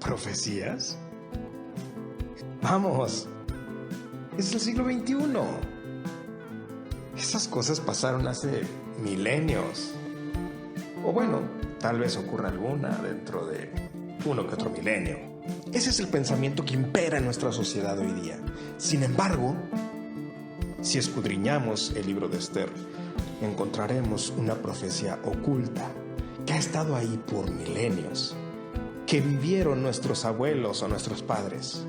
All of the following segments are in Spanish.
¿Profecías? Vamos, es el siglo XXI. Esas cosas pasaron hace milenios. O bueno, tal vez ocurra alguna dentro de uno que otro milenio. Ese es el pensamiento que impera en nuestra sociedad hoy día. Sin embargo, si escudriñamos el libro de Esther, encontraremos una profecía oculta que ha estado ahí por milenios, que vivieron nuestros abuelos o nuestros padres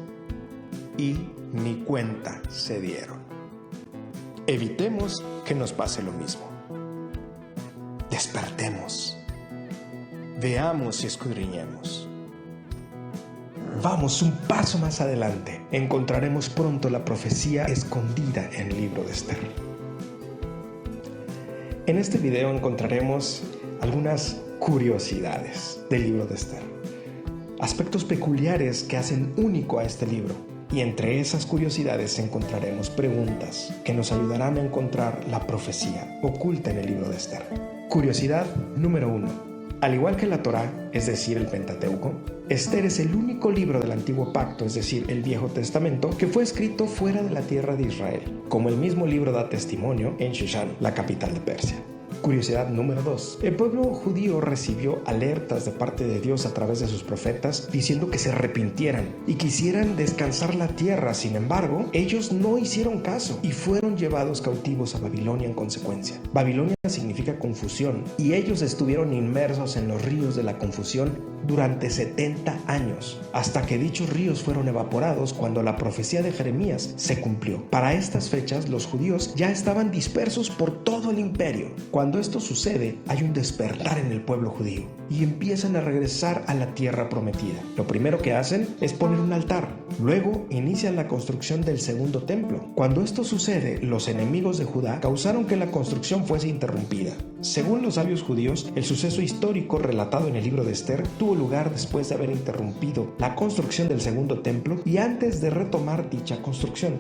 y ni cuenta se dieron. Evitemos que nos pase lo mismo. Despertemos. Veamos y escudriñemos. Vamos un paso más adelante. Encontraremos pronto la profecía escondida en el libro de Esther. En este video encontraremos algunas curiosidades del libro de Esther. Aspectos peculiares que hacen único a este libro. Y entre esas curiosidades encontraremos preguntas que nos ayudarán a encontrar la profecía oculta en el libro de Esther. Curiosidad número 1. Al igual que la Torá, es decir, el Pentateuco, Esther es el único libro del Antiguo Pacto, es decir, el Viejo Testamento, que fue escrito fuera de la tierra de Israel, como el mismo libro da testimonio en Shushan, la capital de Persia. Curiosidad número 2. El pueblo judío recibió alertas de parte de Dios a través de sus profetas diciendo que se arrepintieran y quisieran descansar la tierra. Sin embargo, ellos no hicieron caso y fueron llevados cautivos a Babilonia en consecuencia. Babilonia significa confusión y ellos estuvieron inmersos en los ríos de la confusión durante 70 años, hasta que dichos ríos fueron evaporados cuando la profecía de Jeremías se cumplió. Para estas fechas, los judíos ya estaban dispersos por todo el imperio. Cuando esto sucede, hay un despertar en el pueblo judío y empiezan a regresar a la tierra prometida. Lo primero que hacen es poner un altar. Luego inician la construcción del segundo templo. Cuando esto sucede, los enemigos de Judá causaron que la construcción fuese interrumpida. Según los sabios judíos, el suceso histórico relatado en el libro de Esther tuvo lugar después de haber interrumpido la construcción del segundo templo y antes de retomar dicha construcción.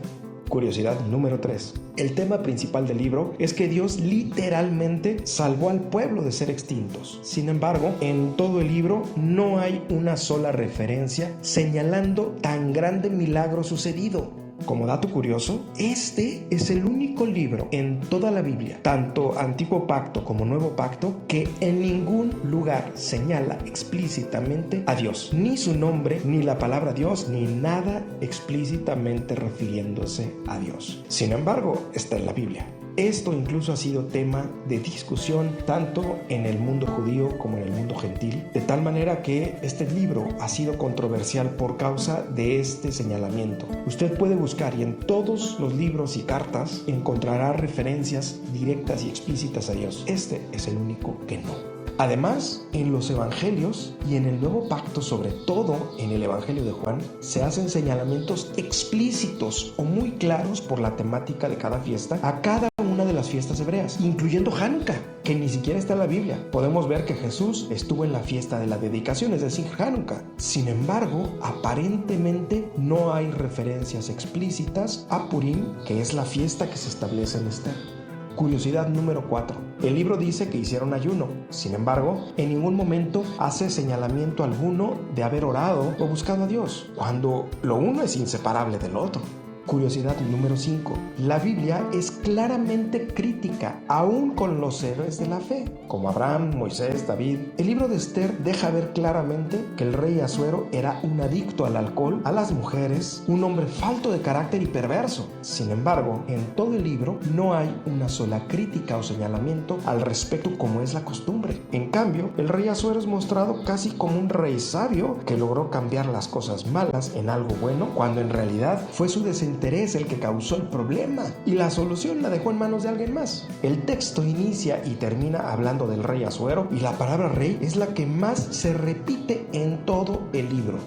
Curiosidad número 3. El tema principal del libro es que Dios literalmente salvó al pueblo de ser extintos. Sin embargo, en todo el libro no hay una sola referencia señalando tan grande milagro sucedido. Como dato curioso, este es el único libro en toda la Biblia, tanto Antiguo Pacto como Nuevo Pacto, que en ningún lugar señala explícitamente a Dios, ni su nombre, ni la palabra Dios, ni nada explícitamente refiriéndose a Dios. Sin embargo, está en la Biblia. Esto incluso ha sido tema de discusión tanto en el mundo judío como en el mundo gentil, de tal manera que este libro ha sido controversial por causa de este señalamiento. Usted puede buscar y en todos los libros y cartas encontrará referencias directas y explícitas a Dios. Este es el único que no. Además, en los evangelios y en el Nuevo Pacto, sobre todo en el Evangelio de Juan, se hacen señalamientos explícitos o muy claros por la temática de cada fiesta a cada una de las fiestas hebreas, incluyendo Hanukkah, que ni siquiera está en la Biblia. Podemos ver que Jesús estuvo en la fiesta de la dedicación, es decir, Hanukkah. Sin embargo, aparentemente no hay referencias explícitas a Purim, que es la fiesta que se establece en Esther. Curiosidad número 4. El libro dice que hicieron ayuno. Sin embargo, en ningún momento hace señalamiento alguno de haber orado o buscado a Dios, cuando lo uno es inseparable del otro. Curiosidad número 5. La Biblia es claramente crítica, aún con los héroes de la fe, como Abraham, Moisés, David. El libro de Esther deja ver claramente que el rey Asuero era un adicto al alcohol, a las mujeres, un hombre falto de carácter y perverso. Sin embargo, en todo el libro no hay una sola crítica o señalamiento al respecto como es la costumbre. En cambio, el rey Asuero es mostrado casi como un rey sabio que logró cambiar las cosas malas en algo bueno, cuando en realidad fue su desinterés el que causó el problema y la solución la dejó en manos de alguien más. El texto inicia y termina hablando del rey Asuero y la palabra rey es la que más se repite en todo el libro.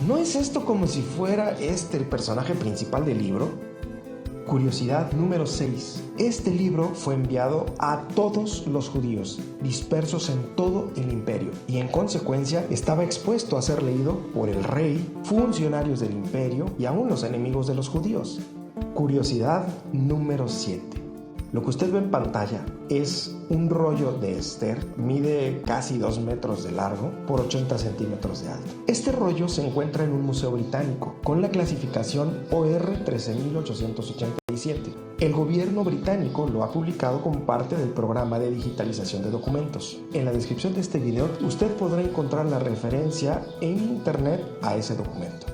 ¿No es esto como si fuera el personaje principal del libro? Curiosidad número 6. Este libro fue enviado a todos los judíos, dispersos en todo el imperio, y en consecuencia estaba expuesto a ser leído por el rey, funcionarios del imperio y aún los enemigos de los judíos. Curiosidad número 7. Lo que usted ve en pantalla es un rollo de Esther, mide casi 2 metros de largo por 80 centímetros de alto. Este rollo se encuentra en un museo británico con la clasificación OR 13887. El gobierno británico lo ha publicado como parte del programa de digitalización de documentos. En la descripción de este video usted podrá encontrar la referencia en internet a ese documento.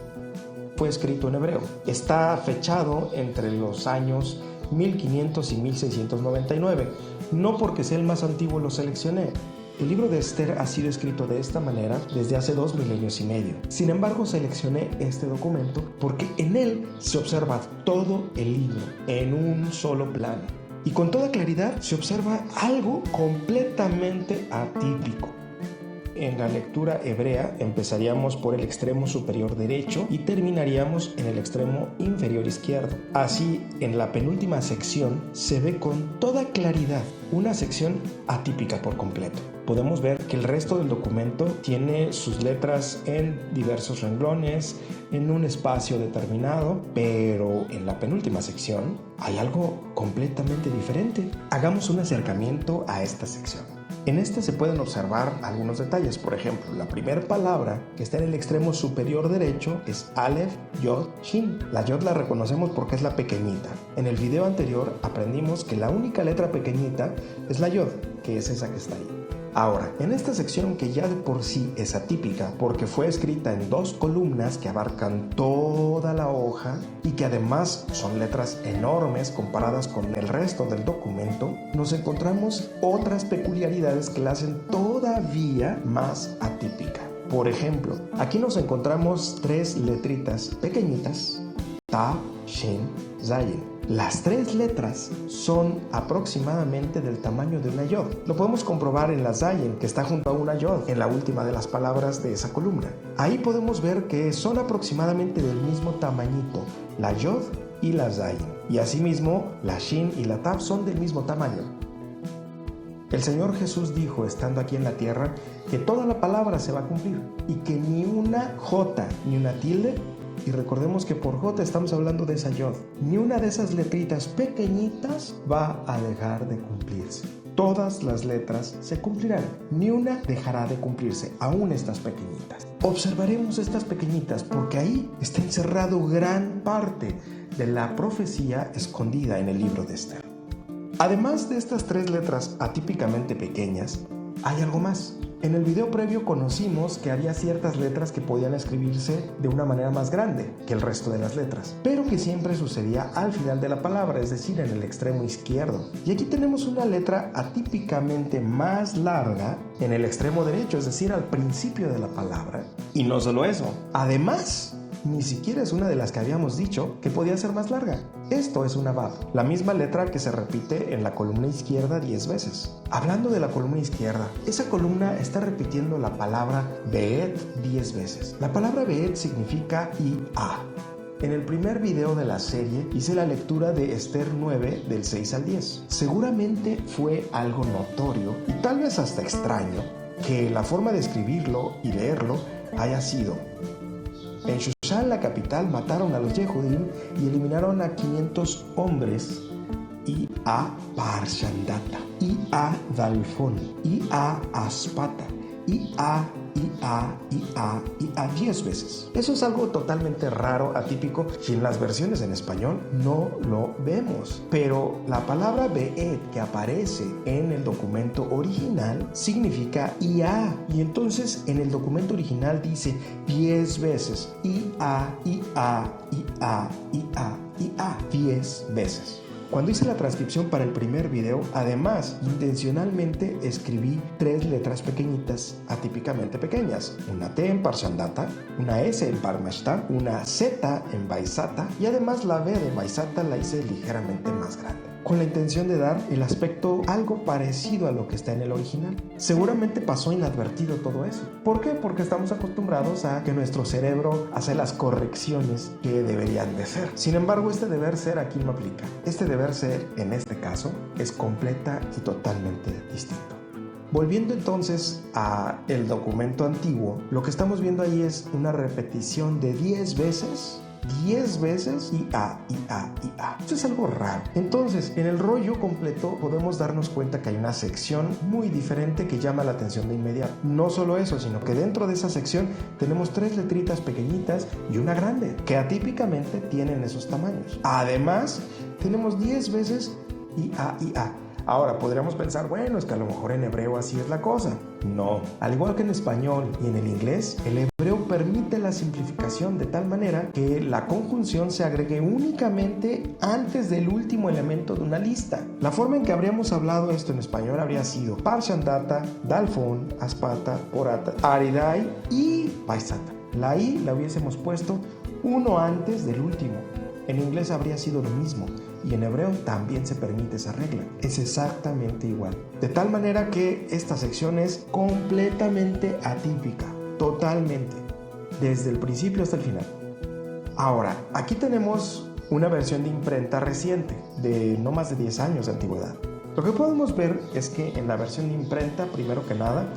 Fue escrito en hebreo. Está fechado entre los años 1500 y 1699. No porque sea el más antiguo lo seleccioné. El libro de Esther ha sido escrito de esta manera desde hace 2 milenios y medio. Sin embargo, seleccioné este documento porque en él se observa todo el libro en un solo plano. Y con toda claridad se observa algo completamente atípico. En la lectura hebrea empezaríamos por el extremo superior derecho y terminaríamos en el extremo inferior izquierdo. Así, en la penúltima sección se ve con toda claridad una sección atípica por completo. Podemos ver que el resto del documento tiene sus letras en diversos renglones, en un espacio determinado, pero en la penúltima sección hay algo completamente diferente. Hagamos un acercamiento a esta sección. En esta se pueden observar algunos detalles. Por ejemplo, la primera palabra que está en el extremo superior derecho es Aleph, Yod, Shin. La Yod la reconocemos porque es la pequeñita. En el video anterior aprendimos que la única letra pequeñita es la Yod, que es esa que está ahí. Ahora, en esta sección que ya de por sí es atípica porque fue escrita en 2 columnas que abarcan toda la hoja y que además son letras enormes comparadas con el resto del documento, nos encontramos otras peculiaridades que la hacen todavía más atípica. Por ejemplo, aquí nos encontramos 3 letritas pequeñitas, Ta, Shin, Zayin. Las 3 letras son aproximadamente del tamaño de una yod. Lo podemos comprobar en la Zayin, que está junto a una yod, en la última de las palabras de esa columna. Ahí podemos ver que son aproximadamente del mismo tamañito, la yod y la Zayin. Y asimismo, la Shin y la Tav son del mismo tamaño. El Señor Jesús dijo, estando aquí en la tierra, que toda la palabra se va a cumplir y que ni una jota ni una tilde, y recordemos que por J estamos hablando de esa yod, ni una de esas letritas pequeñitas va a dejar de cumplirse. Todas las letras se cumplirán, ni una dejará de cumplirse, aún estas pequeñitas. Observaremos estas pequeñitas porque ahí está encerrado gran parte de la profecía escondida en el libro de Esther. Además de estas 3 letras atípicamente pequeñas, hay algo más. En el video previo conocimos que había ciertas letras que podían escribirse de una manera más grande que el resto de las letras, pero que siempre sucedía al final de la palabra, es decir, en el extremo izquierdo. Y aquí tenemos una letra atípicamente más larga en el extremo derecho, es decir, al principio de la palabra. Y no solo eso, además, ni siquiera es una de las que habíamos dicho que podía ser más larga. Esto es una Vav, la misma letra que se repite en la columna izquierda 10 veces. Hablando de la columna izquierda, esa columna está repitiendo la palabra Be'et 10 veces. La palabra Be'et significa IA. En el primer video de la serie hice la lectura de Esther 9 del 6 al 10. Seguramente fue algo notorio y tal vez hasta extraño que la forma de escribirlo y leerlo haya sido: en Shushan, la capital, mataron a los Yehudim y eliminaron a 500 hombres, y a Parshandata, y a Dalfón, y a Aspata, y a 10 veces. Eso es algo totalmente raro, atípico, y en las versiones en español no lo vemos. Pero la palabra Be'et que aparece en el documento original significa IA, y entonces en el documento original dice 10 veces IA, 10 veces. Cuando hice la transcripción para el primer video, además, intencionalmente escribí 3 letras pequeñitas, atípicamente pequeñas. Una T en Parshandata, una S en Parmashta, una Z en Baisata, y además la B de Baisata la hice ligeramente más grande, con la intención de dar el aspecto algo parecido a lo que está en el original. Seguramente pasó inadvertido todo eso. ¿Por qué? Porque estamos acostumbrados a que nuestro cerebro hace las correcciones que deberían de ser. Sin embargo, este deber ser aquí no aplica. Este deber ser, en este caso, es completa y totalmente distinto. Volviendo entonces a el documento antiguo, lo que estamos viendo ahí es una repetición de 10 veces 10 veces IA. Esto es algo raro. Entonces, en el rollo completo podemos darnos cuenta que hay una sección muy diferente que llama la atención de inmediato. No solo eso, sino que dentro de esa sección tenemos 3 letritas pequeñitas y una grande, que atípicamente tienen esos tamaños. Además, tenemos 10 veces IA. Ahora, podríamos pensar, bueno, es que a lo mejor en hebreo así es la cosa. No. Al igual que en español y en el inglés, el hebreo permite la simplificación de tal manera que la conjunción se agregue únicamente antes del último elemento de una lista. La forma en que habríamos hablado esto en español habría sido Parshandata, Dalfon, Aspata, Porata, Aridai y Paisata. La I la hubiésemos puesto uno antes del último. En inglés habría sido lo mismo y en hebreo también se permite esa regla. Es exactamente igual. De tal manera que esta sección es completamente atípica, totalmente, desde el principio hasta el final. Ahora, aquí tenemos una versión de imprenta reciente, de no más de 10 años de antigüedad. Lo que podemos ver es que en la versión de imprenta, primero que nada,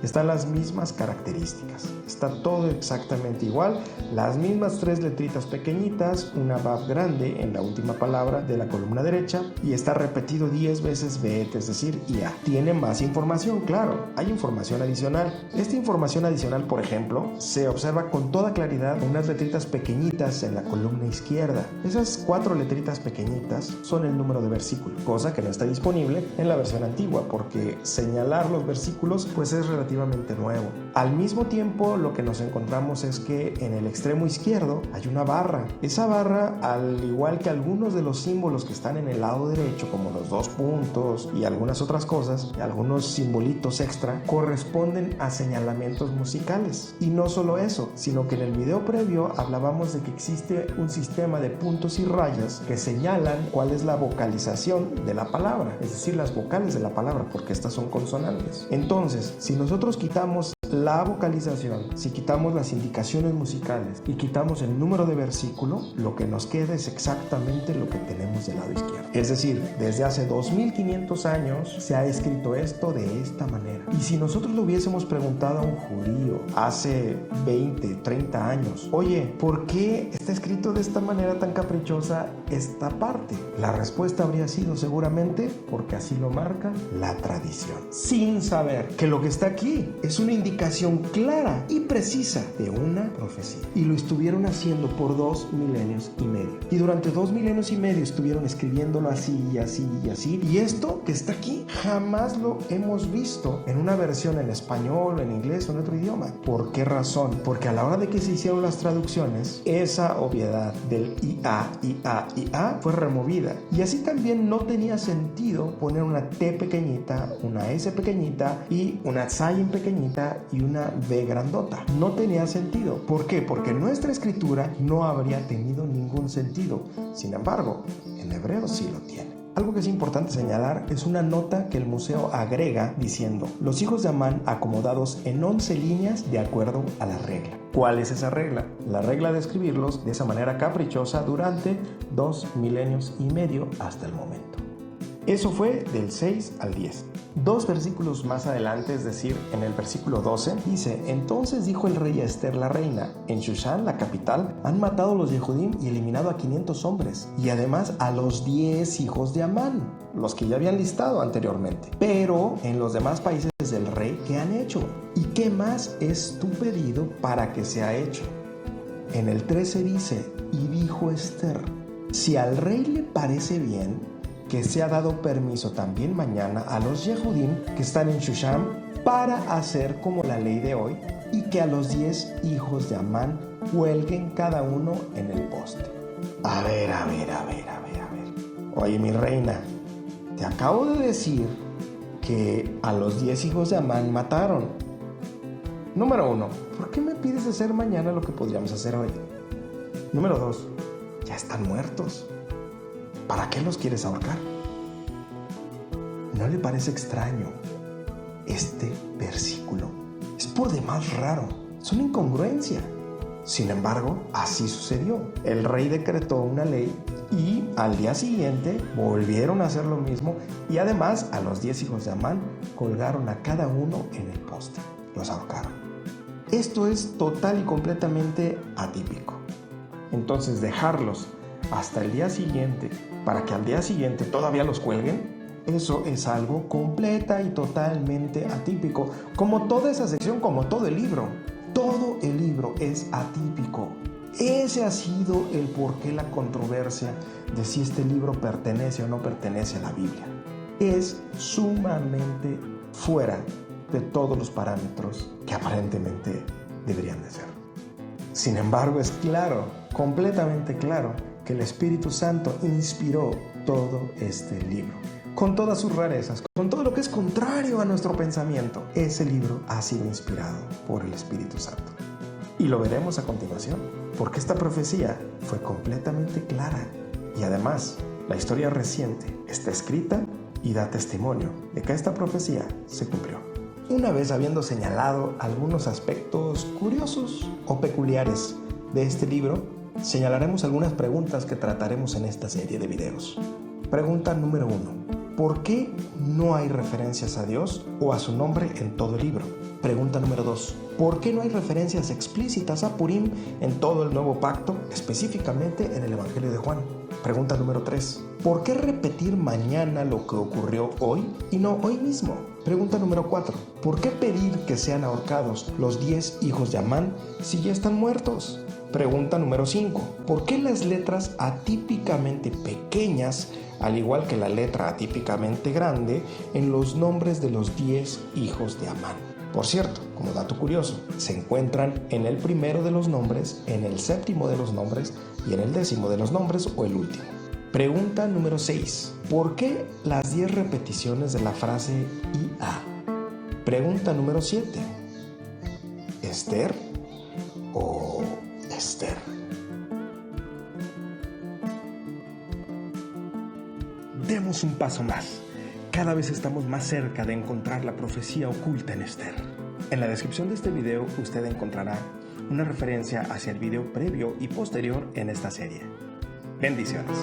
están las mismas características. Está todo exactamente igual, las mismas 3 letritas pequeñitas, una Vav grande en la última palabra de la columna derecha y está repetido 10 veces Bet, es decir, IA. Tiene más información, claro, hay información adicional. Esta información adicional, por ejemplo, se observa con toda claridad en unas letritas pequeñitas en la columna izquierda. Esas 4 letritas pequeñitas son el número de versículo, cosa que no está disponible en la versión antigua porque señalar los versículos pues es relativamente nuevo. Al mismo tiempo, lo que nos encontramos es que en el extremo izquierdo hay una barra. Esa barra, al igual que algunos de los símbolos que están en el lado derecho, como los 2 puntos y algunas otras cosas, y algunos simbolitos extra, corresponden a señalamientos musicales. Y no solo eso, sino que en el video previo hablábamos de que existe un sistema de puntos y rayas que señalan cuál es la vocalización de la palabra, es decir, las vocales de la palabra, porque estas son consonantes. Entonces, si nosotros quitamos la vocalización, si quitamos las indicaciones musicales y quitamos el número de versículo, lo que nos queda es exactamente lo que tenemos del lado izquierdo. Es decir, desde hace 2500 años se ha escrito esto de esta manera. Y si nosotros le hubiésemos preguntado a un judío hace 20, 30 años, oye, ¿por qué está escrito de esta manera tan caprichosa esta parte? La respuesta habría sido seguramente porque así lo marca la tradición, sin saber que lo que está aquí es una indicación clara y precisa de una profecía. Y lo estuvieron haciendo por 2 milenios y medio. Y durante 2 milenios y medio estuvieron escribiéndolo así y así y así. Y esto que está aquí jamás lo hemos visto en una versión en español, en inglés o en otro idioma. ¿Por qué razón? Porque a la hora de que se hicieron las traducciones, esa obviedad del IA fue removida. Y así también no tenía sentido poner una T pequeñita, una S pequeñita y una Zayin pequeñita y una V grandota. No tenía sentido. ¿Por qué? Porque nuestra escritura no habría tenido ningún sentido. Sin embargo, en hebreo sí lo tiene. Algo que es importante señalar es una nota que el museo agrega diciendo: los hijos de Amán acomodados en 11 líneas de acuerdo a la regla. ¿Cuál es esa regla? La regla de escribirlos de esa manera caprichosa durante 2 milenios y medio hasta el momento. Eso fue del 6 al 10. 2 versículos más adelante, es decir, en el versículo 12, dice: entonces dijo el rey a Esther la reina, en Shushan, la capital, han matado los Yehudim y eliminado a 500 hombres, y además a los 10 hijos de Amán, los que ya habían listado anteriormente. Pero en los demás países del rey, ¿qué han hecho? ¿Y qué más es tu pedido para que sea hecho? En el 13 dice: y dijo Esther, si al rey le parece bien, que sea dado permiso también mañana a los Yehudim que están en Shushan para hacer como la ley de hoy, y que a los 10 hijos de Amán cuelguen cada uno en el poste. A ver. Oye, mi reina, te acabo de decir que a los 10 hijos de Amán mataron. Número 1, ¿por qué me pides hacer mañana lo que podríamos hacer hoy? Número 2, ya están muertos. ¿Para qué los quieres ahorcar? ¿No le parece extraño este versículo? Es por demás raro, es una incongruencia. Sin embargo, así sucedió. El rey decretó una ley y al día siguiente volvieron a hacer lo mismo, y además a los 10 hijos de Amán colgaron a cada uno en el poste. Los ahorcaron. Esto es total y completamente atípico. Entonces dejarlos hasta el día siguiente para que al día siguiente todavía los cuelguen, eso es algo completa y totalmente atípico. Como toda esa sección, como todo el libro. Todo el libro es atípico. Ese ha sido el porqué la controversia de si este libro pertenece o no pertenece a la Biblia. Es sumamente fuera de todos los parámetros que aparentemente deberían de ser. Sin embargo, es claro, completamente claro, que el Espíritu Santo inspiró todo este libro. Con todas sus rarezas, con todo lo que es contrario a nuestro pensamiento, ese libro ha sido inspirado por el Espíritu Santo. Y lo veremos a continuación, porque esta profecía fue completamente clara. Y además, la historia reciente está escrita y da testimonio de que esta profecía se cumplió. Una vez habiendo señalado algunos aspectos curiosos o peculiares de este libro, señalaremos algunas preguntas que trataremos en esta serie de videos. Pregunta número 1. ¿Por qué no hay referencias a Dios o a su nombre en todo el libro? Pregunta número 2. ¿Por qué no hay referencias explícitas a Purim en todo el Nuevo Pacto, específicamente en el Evangelio de Juan? Pregunta número 3. ¿Por qué repetir mañana lo que ocurrió hoy y no hoy mismo? Pregunta número 4. ¿Por qué pedir que sean ahorcados los 10 hijos de Amán si ya están muertos? Pregunta número 5. ¿Por qué las letras atípicamente pequeñas, al igual que la letra atípicamente grande, en los nombres de los 10 hijos de Amán? Por cierto, como dato curioso, se encuentran en el primero de los nombres, en el séptimo de los nombres y en el 10º de los nombres o el último. Pregunta número 6. ¿Por qué las 10 repeticiones de la frase IA? Pregunta número 7. ¿Esther o Esther? Demos un paso más. Cada vez estamos más cerca de encontrar la profecía oculta en Esther. En la descripción de este video usted encontrará una referencia hacia el video previo y posterior en esta serie. Bendiciones.